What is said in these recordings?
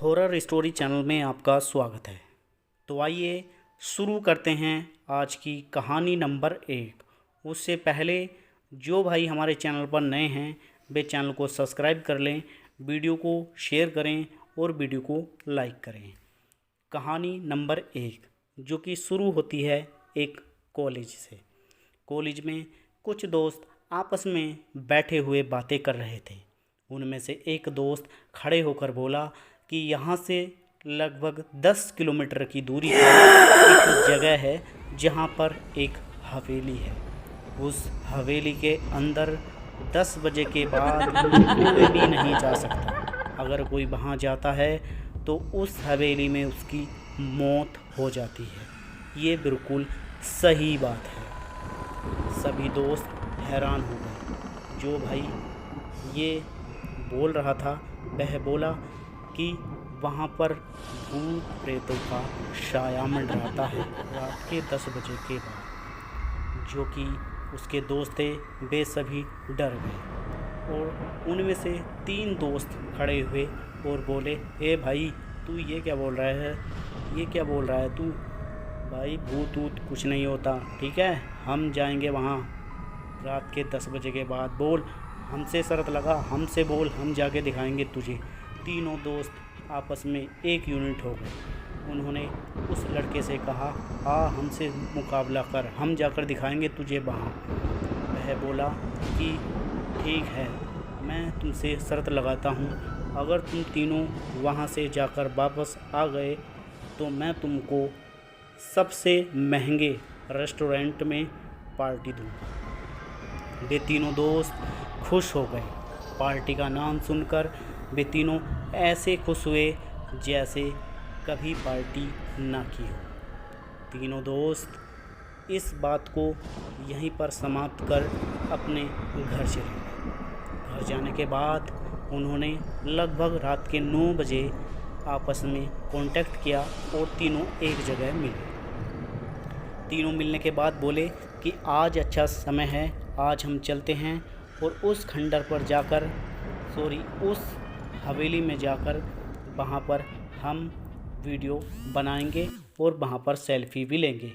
Horror story channel में आपका स्वागत है। तो आइए शुरू करते हैं आज की कहानी नंबर 1। उससे पहले जो भाई हमारे चैनल पर नए हैं वे चैनल को सब्सक्राइब कर लें, वीडियो को शेयर करें और वीडियो को लाइक करें। कहानी नंबर 1 जो कि शुरू होती है एक कॉलेज से। कॉलेज में कुछ दोस्त आपस में बैठे हुए बातें कर रहे थे। उनमें से एक दोस्त खड़े होकर बोला कि यहाँ से लगभग 10 किलोमीटर की दूरी पर एक जगह है जहाँ पर एक हवेली है। उस हवेली के अंदर 10 बजे के बाद कोई भी नहीं जा सकता। अगर कोई वहाँ जाता है तो उस हवेली में उसकी मौत हो जाती है। ये बिल्कुल सही बात है। सभी दोस्त हैरान हो गए। जो भाई ये बोल रहा था वह बोला कि वहाँ पर भूत प्रेतों का साया मंडराता है रात के 10 बजे के बाद। जो कि उसके दोस्त थे वे सभी डर गए और उनमें से 3 दोस्त खड़े हुए और बोले, ए भाई तू ये क्या बोल रहा है, ये क्या बोल रहा है तू? भाई भूत वूत कुछ नहीं होता, ठीक है, हम जाएंगे वहाँ रात के 10 बजे के बाद। बोल, हमसे शर्त लगा, हमसे बोल, हम जाके दिखाएंगे तुझे। तीनों दोस्त आपस में एक यूनिट हो गए। उन्होंने उस लड़के से कहा, हाँ हमसे मुकाबला कर, हम जाकर दिखाएंगे तुझे वहाँ। वह बोला कि ठीक है, मैं तुमसे शर्त लगाता हूँ, अगर तुम तीनों वहाँ से जाकर वापस आ गए तो मैं तुमको सबसे महंगे रेस्टोरेंट में पार्टी दूँगा। वे तीनों दोस्त खुश हो गए। पार्टी का नाम सुनकर वे तीनों ऐसे खुश हुए जैसे कभी पार्टी ना की हो। तीनों दोस्त इस बात को यहीं पर समाप्त कर अपने घर चले गए। घर जाने के बाद उन्होंने लगभग रात के 9 बजे आपस में कांटेक्ट किया और तीनों एक जगह मिले। तीनों मिलने के बाद बोले कि आज अच्छा समय है, आज हम चलते हैं और उस खंडर पर जाकर उस हवेली में जाकर वहाँ पर हम वीडियो बनाएंगे और वहाँ पर सेल्फी भी लेंगे।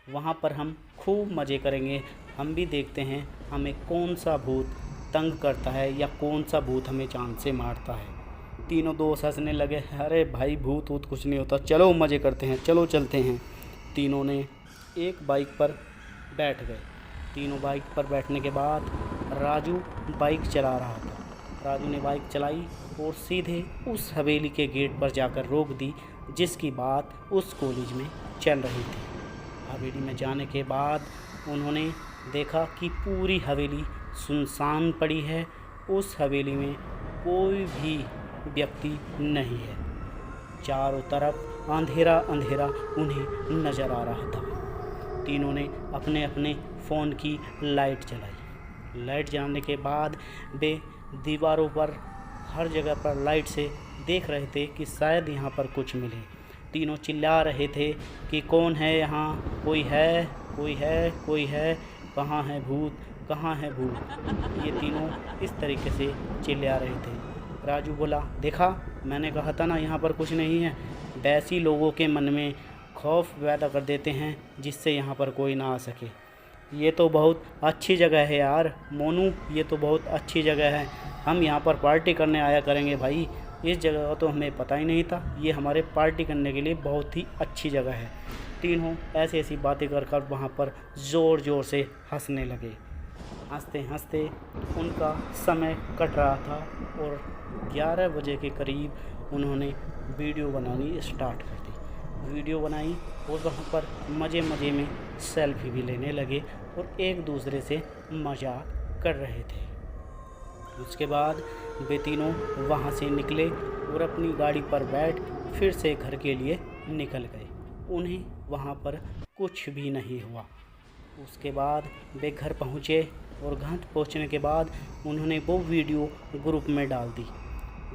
वहाँ पर हम खूब मज़े करेंगे। हम भी देखते हैं हमें कौन सा भूत तंग करता है या कौन सा भूत हमें जान से मारता है। तीनों दोस्त हंसने लगे, अरे भाई भूत वूत कुछ नहीं होता, चलो मज़े करते हैं, चलो चलते हैं। तीनों ने एक बाइक पर बैठ गए। तीनों बाइक पर बैठने के बाद राजू बाइक चला रहा था। राजू ने बाइक चलाई और सीधे उस हवेली के गेट पर जाकर रोक दी जिसकी बात उस कॉलेज में चल रही थी। हवेली में जाने के बाद उन्होंने देखा कि पूरी हवेली सुनसान पड़ी है। उस हवेली में कोई भी व्यक्ति नहीं है। चारों तरफ अंधेरा अंधेरा उन्हें नज़र आ रहा था। तीनों ने अपने अपने फ़ोन की लाइट जलाई। लाइट जलाने के बाद वे दीवारों पर हर जगह पर लाइट से देख रहे थे कि शायद यहाँ पर कुछ मिले। तीनों चिल्ला रहे थे कि कौन है यहाँ, कोई है, कोई है, कोई है, कहाँ है भूत, कहाँ है भूत। ये तीनों इस तरीके से चिल्ला रहे थे। राजू बोला, देखा मैंने कहा था ना यहाँ पर कुछ नहीं है। वैसी लोगों के मन में खौफ पैदा कर देते हैं जिससे यहाँ पर कोई ना आ सके। ये तो बहुत अच्छी जगह है यार मोनू, ये तो बहुत अच्छी जगह है, हम यहाँ पर पार्टी करने आया करेंगे भाई। इस जगह का तो हमें पता ही नहीं था, ये हमारे पार्टी करने के लिए बहुत ही अच्छी जगह है। तीनों ऐसी ऐसी बातें कर कर वहाँ पर ज़ोर ज़ोर से हंसने लगे। हंसते हंसते उनका समय कट रहा था और 11 बजे के करीब उन्होंने वीडियो बनानी स्टार्ट कर दी। वीडियो बनाई और वहाँ पर मज़े मज़े में सेल्फी भी लेने लगे और एक दूसरे से मजाक कर रहे थे। उसके बाद वे तीनों वहाँ से निकले और अपनी गाड़ी पर बैठ फिर से घर के लिए निकल गए। उन्हें वहाँ पर कुछ भी नहीं हुआ। उसके बाद वे घर पहुँचे और घर पहुँचने के बाद उन्होंने वो वीडियो ग्रुप में डाल दी।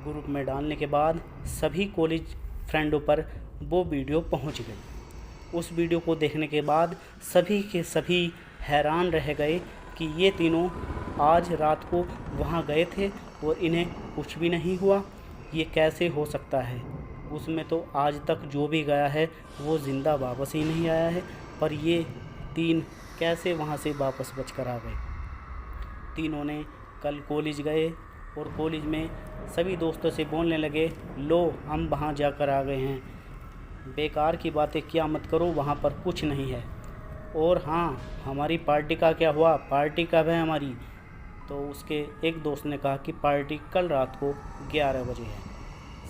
ग्रुप में डालने के बाद सभी कॉलेज फ्रेंडों पर वो वीडियो पहुँच गई। उस वीडियो को देखने के बाद सभी के सभी हैरान रह गए कि ये तीनों आज रात को वहाँ गए थे और इन्हें कुछ भी नहीं हुआ, ये कैसे हो सकता है। उसमें तो आज तक जो भी गया है वो ज़िंदा वापस ही नहीं आया है। पर ये तीन कैसे वहाँ से वापस बच कर आ गए। तीनों ने कल कॉलेज गए और कॉलेज में सभी दोस्तों से बोलने लगे, लो हम वहाँ जाकर आ गए हैं, बेकार की बातें क्या मत करो, वहाँ पर कुछ नहीं है। और हाँ, हमारी पार्टी का क्या हुआ, पार्टी कब है हमारी। तो उसके एक दोस्त ने कहा कि पार्टी कल रात को 11 बजे है।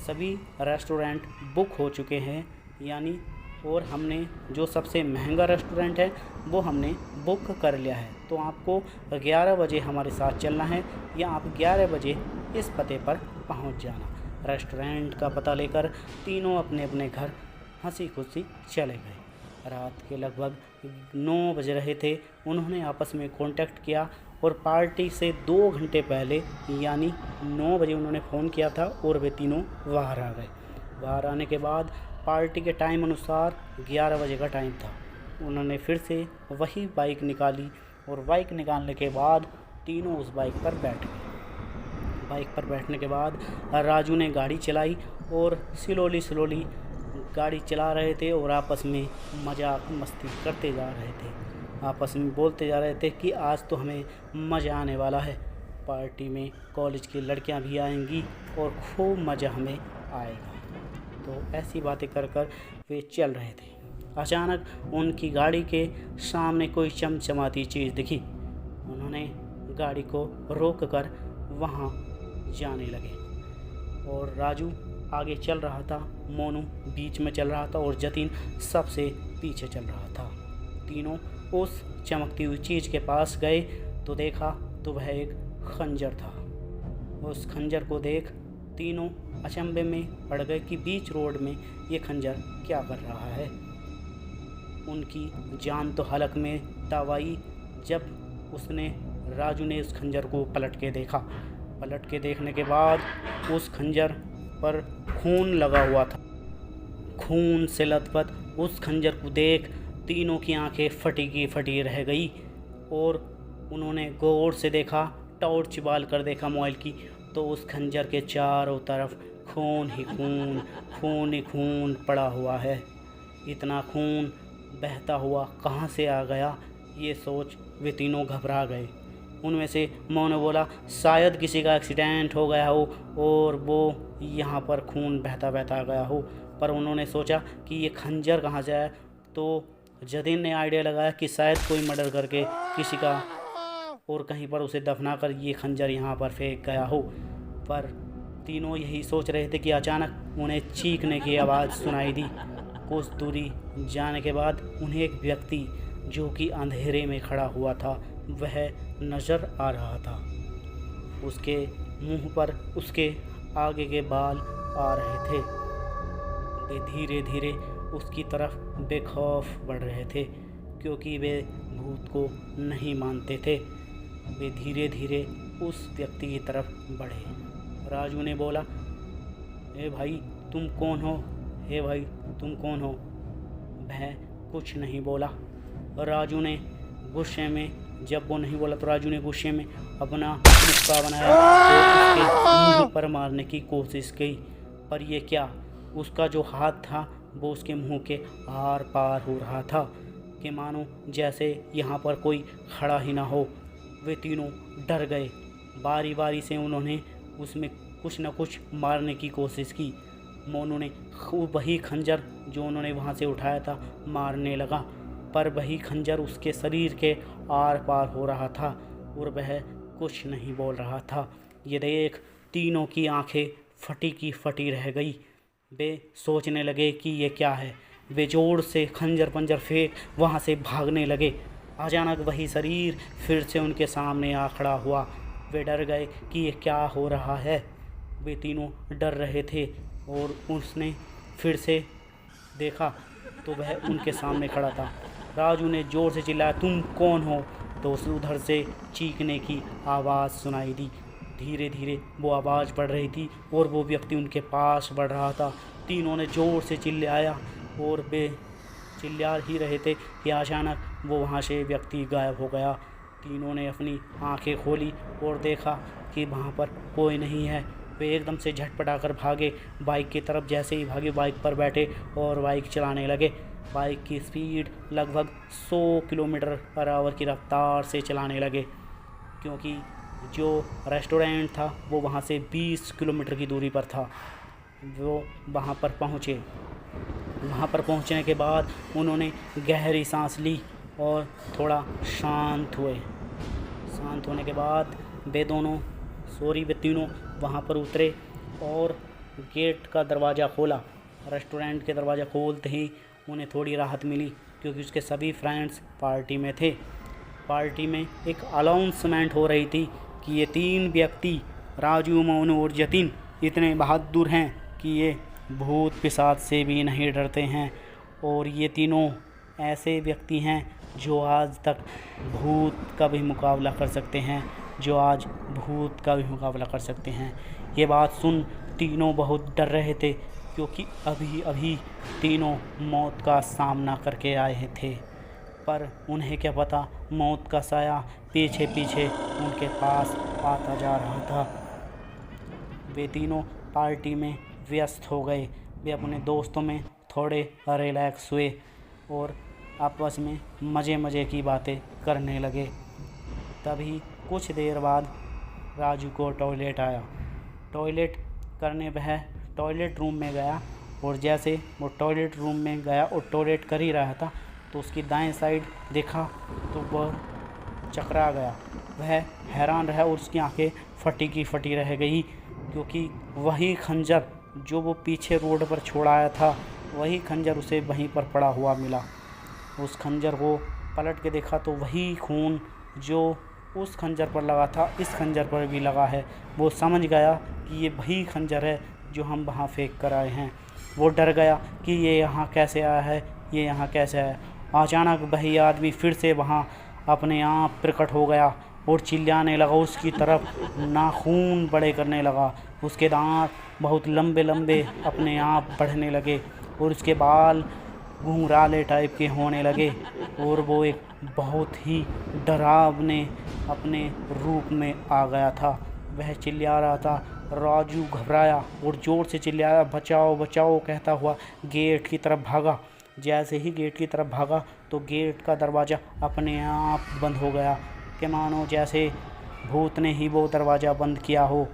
सभी रेस्टोरेंट बुक हो चुके हैं यानी, और हमने जो सबसे महंगा रेस्टोरेंट है वो हमने बुक कर लिया है। तो आपको 11 बजे हमारे साथ चलना है या आप 11 बजे इस पते पर पहुंच जाना। रेस्टोरेंट का पता लेकर तीनों अपने अपने घर हंसी खुशी चले गए। रात के लगभग 9 बज रहे थे। उन्होंने आपस में कांटेक्ट किया और पार्टी से 2 घंटे पहले यानी 9 बजे उन्होंने फ़ोन किया था और वे तीनों बाहर आ गए। बाहर आने के बाद पार्टी के टाइम अनुसार 11 बजे का टाइम था। उन्होंने फिर से वही बाइक निकाली और बाइक निकालने के बाद तीनों उस बाइक पर बैठ गए। बाइक पर बैठने के बाद राजू ने गाड़ी चलाई और स्लोली गाड़ी चला रहे थे और आपस में मजाक मस्ती करते जा रहे थे। आपस में बोलते जा रहे थे कि आज तो हमें मज़ा आने वाला है, पार्टी में कॉलेज की लड़कियां भी आएंगी और खूब मज़ा हमें आएगा। तो ऐसी बातें कर कर वे चल रहे थे। अचानक उनकी गाड़ी के सामने कोई चमचमाती चीज़ दिखी। उन्होंने गाड़ी को रोक कर वहाँ जाने लगे और राजू आगे चल रहा था, मोनू बीच में चल रहा था और जतिन सबसे पीछे चल रहा था। तीनों उस चमकती हुई चीज़ के पास गए तो देखा तो वह एक खंजर था। उस खंजर को देख तीनों अचंभे में पड़ गए कि बीच रोड में ये खंजर क्या कर रहा है। उनकी जान तो हलक में तब आई जब राजू ने उस खंजर को पलट के देखा। पलट के देखने के बाद उस खंजर पर खून लगा हुआ था। खून से लथपथ उस खंजर को देख तीनों की आंखें फटी की फटी रह गई और उन्होंने गौर से देखा, टॉर्च बाल कर देखा मोबाइल की, तो उस खंजर के चारों तरफ खून ही खून पड़ा हुआ है। इतना खून बहता हुआ कहाँ से आ गया, ये सोच वे तीनों घबरा गए। उनमें से मोनू बोला, शायद किसी का एक्सीडेंट हो गया हो और वो यहाँ पर खून बहता बहता गया हो। पर उन्होंने सोचा कि ये खंजर कहाँ से आया। तो जतिन ने आइडिया लगाया कि शायद कोई मर्डर करके किसी का और कहीं पर उसे दफना कर ये खंजर यहाँ पर फेंक गया हो। पर तीनों यही सोच रहे थे कि अचानक उन्हें चीखने की आवाज़ सुनाई दी। कुछ दूरी जाने के बाद उन्हें एक व्यक्ति जो कि अंधेरे में खड़ा हुआ था वह नज़र आ रहा था। उसके मुंह पर उसके आगे के बाल आ रहे थे। वे धीरे धीरे उसकी तरफ बेखौफ बढ़ रहे थे क्योंकि वे भूत को नहीं मानते थे। वे धीरे धीरे उस व्यक्ति की तरफ बढ़े। राजू ने बोला, ए भाई तुम कौन हो, हे भाई तुम कौन हो। वह कुछ नहीं बोला। राजू ने गुस्से में, जब वो नहीं बोला तो राजू ने गुस्से में अपना मुक्का बनाया और उसके मुंह पर मारने की कोशिश की। पर ये क्या, उसका जो हाथ था वो उसके मुंह के आर पार हो रहा था कि मानो जैसे यहाँ पर कोई खड़ा ही ना हो। वे तीनों डर गए। बारी बारी से उन्होंने उसमें कुछ न कुछ मारने की कोशिश की। मोनू ने वही खंजर जो उन्होंने वहाँ से उठाया था मारने लगा, पर वही खंजर उसके शरीर के आर पार हो रहा था और वह कुछ नहीं बोल रहा था। ये देख तीनों की आंखें फटी की फटी रह गई। वे सोचने लगे कि ये क्या है। वे जोर से खंजर पंजर फेंक वहाँ से भागने लगे। अचानक वही शरीर फिर से उनके सामने आ खड़ा हुआ। वे डर गए कि ये क्या हो रहा है। वे तीनों डर रहे थे और उसने फिर से देखा तो वह उनके सामने खड़ा था। राजू ने ज़ोर से चिल्लाया, तुम कौन हो। तो उधर से चीखने की आवाज़ सुनाई दी। धीरे धीरे वो आवाज़ बढ़ रही थी और वो व्यक्ति उनके पास बढ़ रहा था। तीनों ने ज़ोर से चिल्लाया और वे चिल्ला ही रहे थे कि अचानक वो वहाँ से व्यक्ति गायब हो गया। तीनों ने अपनी आंखें खोली और देखा कि वहाँ पर कोई नहीं है। वे एकदम से झटपटाकर भागे बाइक की तरफ। जैसे ही भागे बाइक पर बैठे और बाइक चलाने लगे। बाइक की स्पीड लगभग 100 किलोमीटर पर आवर की रफ्तार से चलाने लगे, क्योंकि जो रेस्टोरेंट था वो वहाँ से 20 किलोमीटर की दूरी पर था। वो वहाँ पर पहुँचे। वहाँ पर पहुँचने के बाद उन्होंने गहरी सांस ली और थोड़ा शांत हुए। शांत होने के बाद वे तीनों वहाँ पर उतरे और गेट का दरवाज़ा खोला। रेस्टोरेंट के दरवाज़ा खोलते ही उन्हें थोड़ी राहत मिली, क्योंकि उसके सभी फ्रेंड्स पार्टी में थे। पार्टी में एक अनाउंसमेंट हो रही थी कि ये 3 व्यक्ति राजू, मोनू और जतिन इतने बहादुर हैं कि ये भूत पिशाच से भी नहीं डरते हैं, और ये तीनों ऐसे व्यक्ति हैं जो आज तक भूत का भी मुकाबला कर सकते हैं, ये बात सुन तीनों बहुत डर रहे थे, क्योंकि अभी अभी तीनों मौत का सामना करके आए थे। पर उन्हें क्या पता, मौत का साया पीछे पीछे उनके पास आता जा रहा था। वे तीनों पार्टी में व्यस्त हो गए। वे अपने दोस्तों में थोड़े रिलैक्स हुए और आपस में मज़े की बातें करने लगे। तभी कुछ देर बाद राजू को टॉयलेट आया। वह टॉयलेट रूम में गया, और जैसे वो टॉयलेट रूम में गया और टॉयलेट कर ही रहा था तो उसकी दाएं साइड देखा तो वह चकरा गया। वह हैरान रहा और उसकी आंखें फटी की फटी रह गई, क्योंकि वही खंजर जो वो पीछे रोड पर छोड़ाया था, वही खंजर उसे वहीं पर पड़ा हुआ मिला। उस खंजर को पलट के देखा तो वही खून जो उस खंजर पर लगा था इस खंजर पर भी लगा है। वो समझ गया कि ये वही खंजर है जो हम वहाँ फेंक कर आए हैं। वो डर गया कि ये यहाँ कैसे आया। अचानक वही आदमी फिर से वहाँ अपने आप प्रकट हो गया और चिल्लाने लगा। उसकी तरफ नाखून बड़े करने लगा। उसके दांत बहुत लंबे अपने आप बढ़ने लगे और उसके बाल घुंघराले टाइप के होने लगे, और वो एक बहुत ही डरावने अपने रूप में आ गया था। वह चिल्ला रहा था। राजू घबराया और ज़ोर से चिल्लाया, बचाओ बचाओ कहता हुआ गेट की तरफ भागा। जैसे ही गेट की तरफ भागा तो गेट का दरवाज़ा अपने आप बंद हो गया, कि मानो जैसे भूत ने ही वो दरवाज़ा बंद किया हो।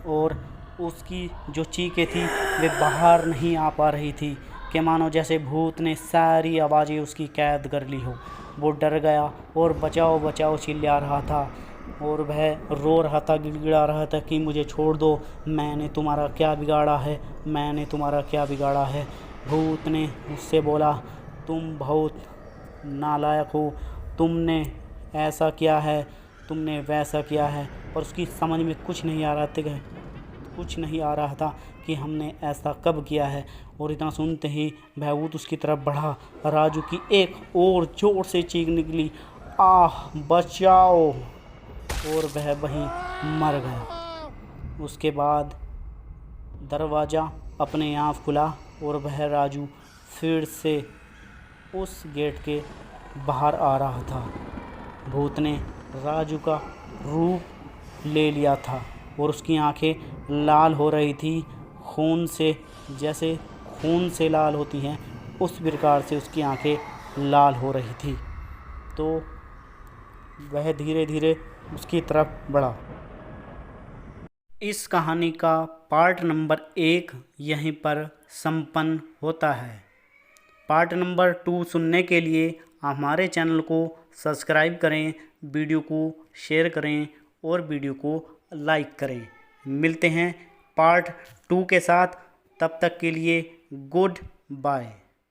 और उसकी जो चीखें थी वे बाहर नहीं आ पा रही थी, कि मानो जैसे भूत ने सारी आवाज़ें उसकी कैद कर ली हो। वो डर गया और बचाओ बचाओ चिल्ला रहा था, और वह रो रहा था, गिड़गिड़ा रहा था कि मुझे छोड़ दो, मैंने तुम्हारा क्या बिगाड़ा है। भूत ने उससे बोला, तुम बहुत नालायक हो, तुमने ऐसा किया है, तुमने वैसा किया है। पर उसकी समझ में कुछ नहीं आ रहा था कि हमने ऐसा कब किया है। और इतना सुनते ही भूत उसकी तरफ बढ़ा। राजू की एक और जोर से चीख निकली, आह बचाओ, और वह वहीं मर गया। उसके बाद दरवाज़ा अपने आप खुला और वह राजू फिर से उस गेट के बाहर आ रहा था। भूत ने राजू का रूप ले लिया था और उसकी आंखें लाल हो रही थी, खून से, जैसे खून से लाल होती हैं उस प्रकार से उसकी आंखें लाल हो रही थी। तो वह धीरे धीरे उसकी तरफ बढ़ा। इस कहानी का पार्ट नंबर 1 यहीं पर संपन्न होता है। पार्ट नंबर 2 सुनने के लिए हमारे चैनल को सब्सक्राइब करें, वीडियो को शेयर करें और वीडियो को लाइक करें। मिलते हैं पार्ट 2 के साथ, तब तक के लिए गुड बाय।